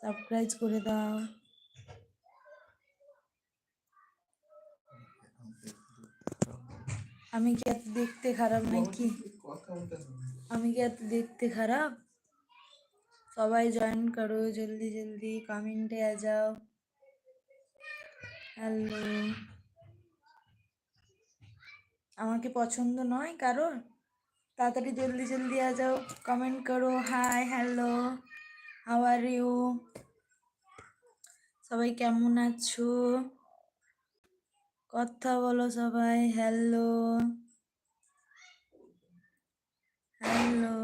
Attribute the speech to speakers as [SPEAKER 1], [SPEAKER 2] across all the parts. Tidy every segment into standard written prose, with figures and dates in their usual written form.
[SPEAKER 1] Subscribe করে দাও। আমি কি এত দেখতে খারাপ নাকি? আমি কি এত দেখতে খারাপ? সবাই জয়েন করো জলদি জলদি, কমেন্টে आ जाओ। হ্যালো, আমাকে পছন্দ নয় কারোর? তাড়াতাড়ি জলদি জলদি आ जाओ, কমেন্ট করো। Hi, hello, how are you? সবাই কেমন আছো? কথা বলো সবাই। Hello, hello.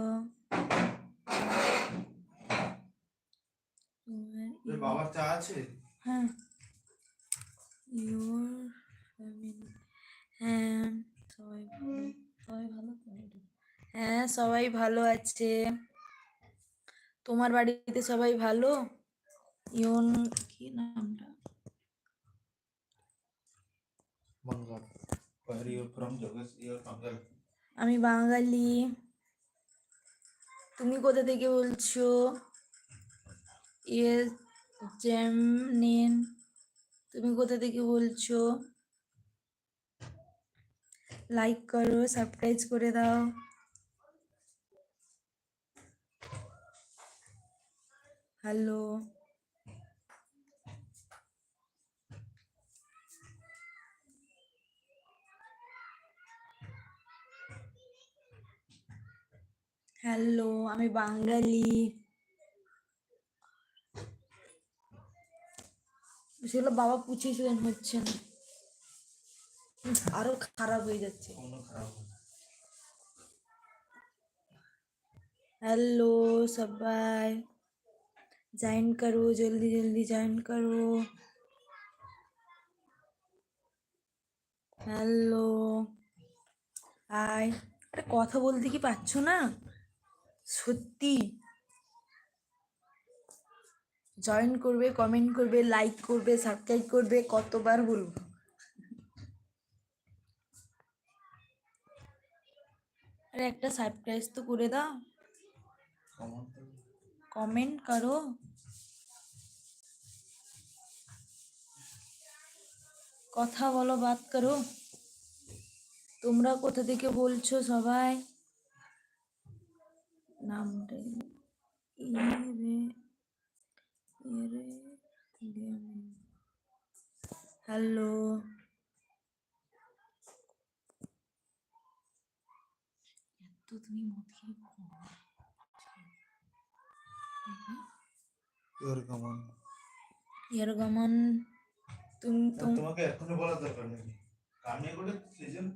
[SPEAKER 2] বাবার চা আছে?
[SPEAKER 1] হ্যাঁ, ইউর ফ্যামিলি। হ্যাঁ, সবাই ভালো। সবাই ভালো তো? হ্যাঁ, সবাই ভালো আছে। তোমার বাড়িতে সবাই ভালো? ইউন, কি নামটা?
[SPEAKER 2] Bengal. Where are you from? Jogesh, you are Bengal.
[SPEAKER 1] আমি বাঙালি। তুমি কোথা থেকে বলছো? ইয়েস, জেমনিন। তুমি কোথা থেকে বলছো? লাইক করো, সাবস্ক্রাইব করে দাও। হ্যালো, হ্যালো, আমি বাঙালি। সেগুলো বাবা পুছিয়েছিলেন, হচ্ছে না। আরো খারাপ হয়ে যাচ্ছে। হ্যালো সবাই, জয়েন করো জলদি জলদি, জয়েন করো। Hello, hi. আরে কথা বলতে কি পাচ্ছ না? সত্যি জয়েন করবে, কমেন্ট করবে, লাইক করবে, সাবস্ক্রাইব করবে, কতবার বলবো? আরে একটা সাবস্ক্রাইব তো করে দাও, কমেন্ট করো। কথা বলো, বাত করো। তোমরা কোথা থেকে বলছো সবাই? নামটা হ্যালো, তো তুমি এরগমন। তুমি
[SPEAKER 2] তোমাকে এখনই বলার দরকার নেই। কানে করে সিজন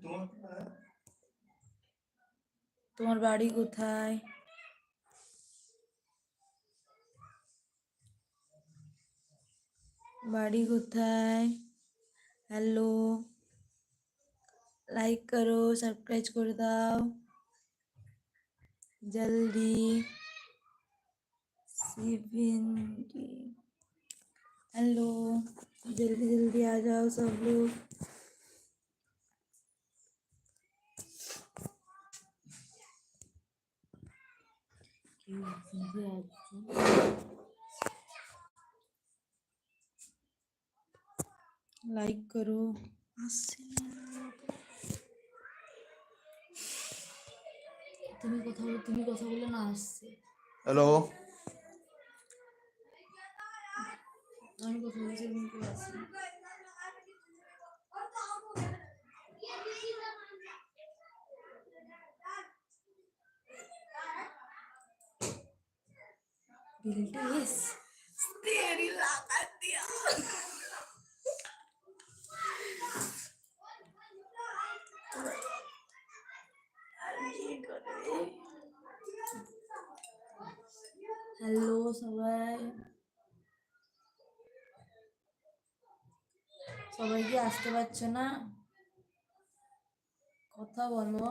[SPEAKER 1] তোমার বাড়ি কোথায়? বাড়ি কোথায়? হ্যালো, লাইক করো, সাবস্ক্রাইব করে দাও জলদি। हेलो, जल्दी जल्दी आ जाओ सब लोग। लाइक करो। তুমি কথা বলো না, আসছে।
[SPEAKER 2] হ্যালো,
[SPEAKER 1] আমি কথা বলছি, তুমি কি আসছে? बिल्डिस तेरी लागत दिया। হ্যালো সবাই, সবাই কি আসতে পারছো না? কথা বলো।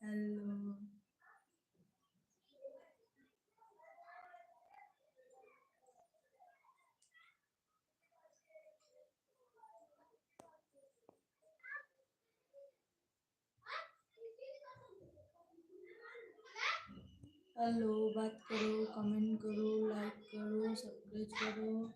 [SPEAKER 1] হ্যালো, हेलो, बात करो, कमेंट करो, लाइक करो, सब्सक्राइब करो।